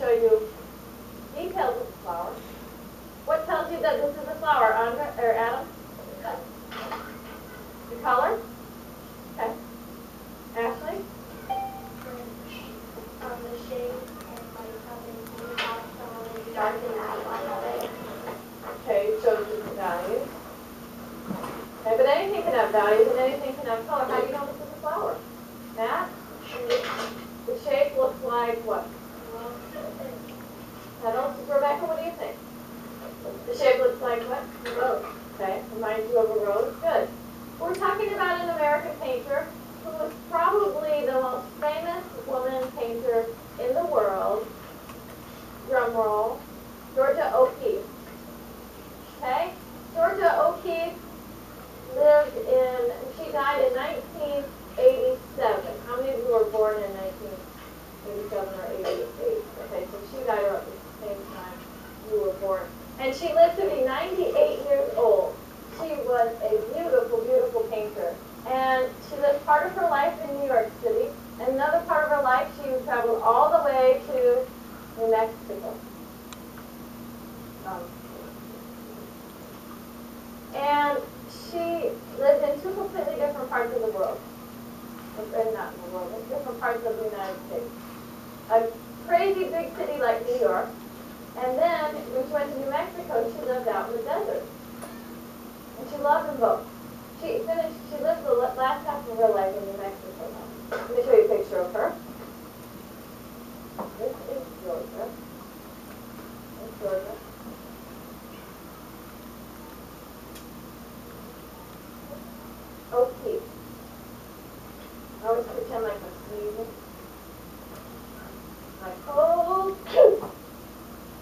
show you details of the flower. What tells you that this is a flower, Andra, or Adam? The color? Okay. Ashley? The shape and like how they do the dark and outline of it. Okay, it shows you the values. Okay, but anything can have values and anything can have color. How do you know this is a flower? Matt? The shape looks like what? Petals. Rebecca, what do you think? The shape looks like what? A rose. Okay, reminds you of a rose. Good. We're talking about an American painter who was probably the most famous woman painter in the world. Drum roll. Georgia O'Keeffe. Okay? Georgia O'Keeffe lived in, she died in 1987. How many of you were born in 1987 or 88? Okay, so she died around the same time you were born. And she lived to be 98 years old. She was a beautiful, beautiful painter. And she lived part of her life in New York City. And another part of her life, she traveled all the way to New Mexico. And she lived in two completely different parts of the world. Not in the world, in different parts of the United States. A crazy big city like New York. And then, when she went to New Mexico, she lived out in the desert. And she loved them both. She lived the last half of her life in New Mexico. Let me show you a picture of her. This is Georgia. That's Georgia. O'Keeffe. I always pretend like I'm sneezing. Like, oh,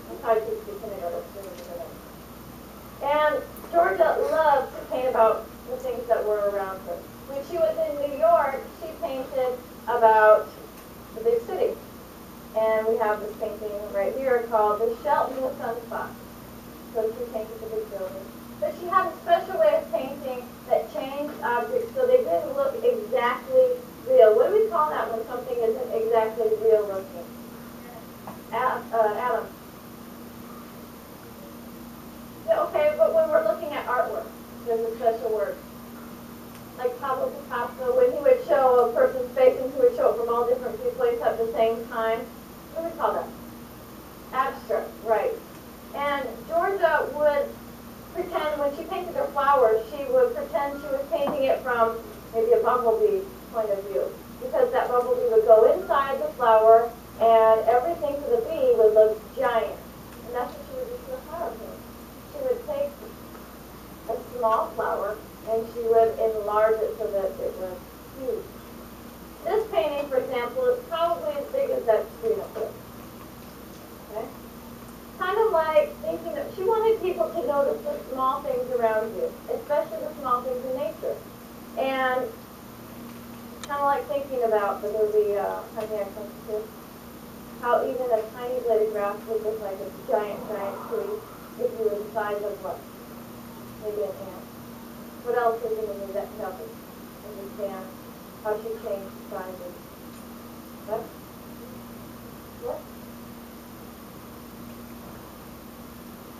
that's how I teach the kindergarten students today. And Georgia loved to paint about the things that were around her. When she was in New York, she painted about the big city. And we have this painting right here called The Shelton in the Sunspot. So she painted the big building. But she had a special way of painting that changed objects so they didn't look exactly real. What do we call that when something isn't exactly real looking? Adam. Yeah, okay, but when we're looking at artwork, there's a special word. Like Pablo Picasso, when he would show a person's face and he would show it from all different viewpoints at the same time. What do we call that? Abstract, right. And Georgia would pretend, when she painted her flowers, she would pretend she was painting it from maybe a bumblebee point of view. Because that bumblebee would go inside the flower and everything to the bee would look giant. And that's what she would do to the flower paint. She would take a small flower and she would enlarge it so that it was huge. This painting, for example, is probably as big as that screen up there. Okay? Kind of like thinking that she wanted people to notice the small things around you, especially the small things in nature. And kind of like thinking about the movie Honey, I Shrunk the Kids. How even a tiny blade of grass would look like a giant, giant tree if you were the size of what? Maybe an ant. What else is in the movie that can help us understand how she changed sizes? What? What?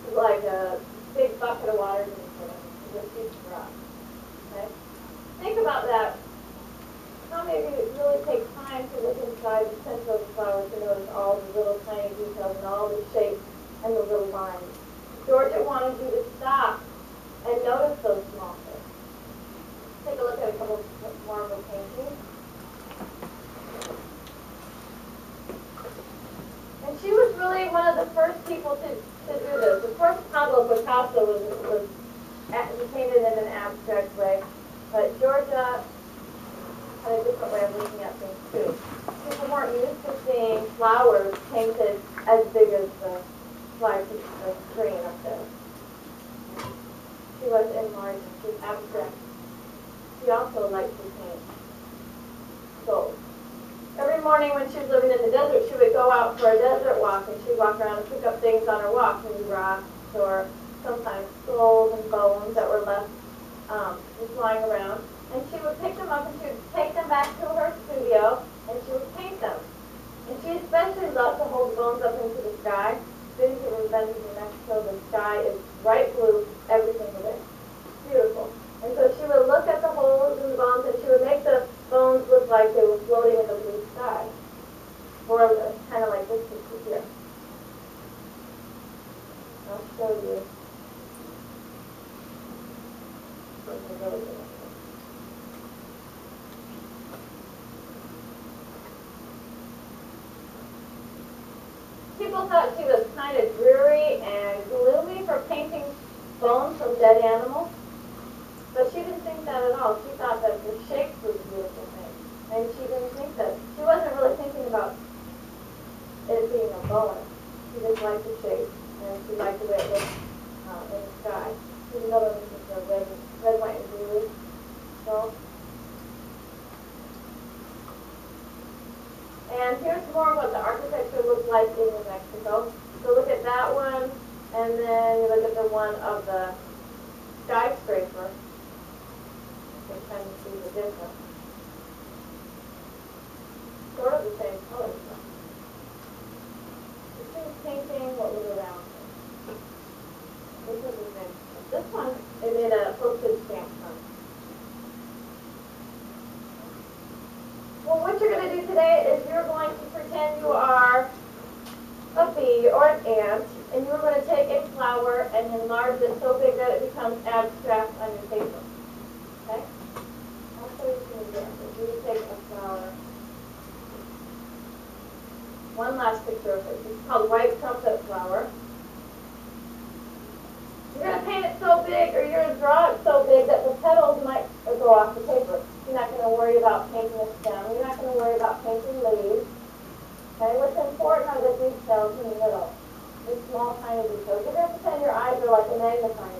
It's like a big bucket of water in front of you, just huge rock. Okay? Think about that. How many of you really take time to look inside the center of the flower to notice all the little tiny details and all the shapes and the little lines? Georgia wanted you to stop and notice those small things. Take a look at a couple more of her paintings. And she was really one of the first people to do this. Of course, Pablo Picasso was painted in an abstract way, but Georgia had a different way of looking at things too. People weren't used to seeing flowers painted as big as the screen up there. She was enlarged, she was abstract. She also liked to paint gold. Every morning when she was living in the desert, she would go out for a desert walk, and she'd walk around and pick up things on her walk, maybe rocks or sometimes skulls and bones that were left just lying around. And she would pick them up and she would take them back to her studio and she would paint them. And she especially loves to hold the bones up into the sky. Then she was in New Mexico, the sky is bright blue every single day. Beautiful. And so she would look at the holes in the bones and she would make the bones look like they were floating in the blue sky. Or kind of like this picture here. I'll show you. People thought she was kind of dreary and gloomy for painting bones from dead animals. But she didn't think that at all. She thought that the shapes was a beautiful thing. And she didn't think that. She wasn't really thinking about it being a bone. She just liked the shape. And she liked the way it looked in the sky. There's another one, this is a red, white, and blue. So. And here's more of what the architecture looked like in New Mexico. So look at that one, and then you look at the one of the skyscraper. You can kind of see the difference. Sort of the same color. This is painting what was around it. This is the same. This one, they made a postage stamp from. Well, what you're going to do today is you're going to pretend you are a bee or an ant, and you're going to take a flower and enlarge it so big that it becomes abstract on your paper. Okay? I'll show you some examples. You take a flower. One last picture of it. It's called white trumpet flower. You're going to paint it so big, or you're going to draw it so big that the petals might go off the paper. You're not going to worry about painting a stem. You're not going to worry about painting leaves. Okay, what's important are the details in the middle. The small, tiny details. You're going to pretend your eyes are like a magnifying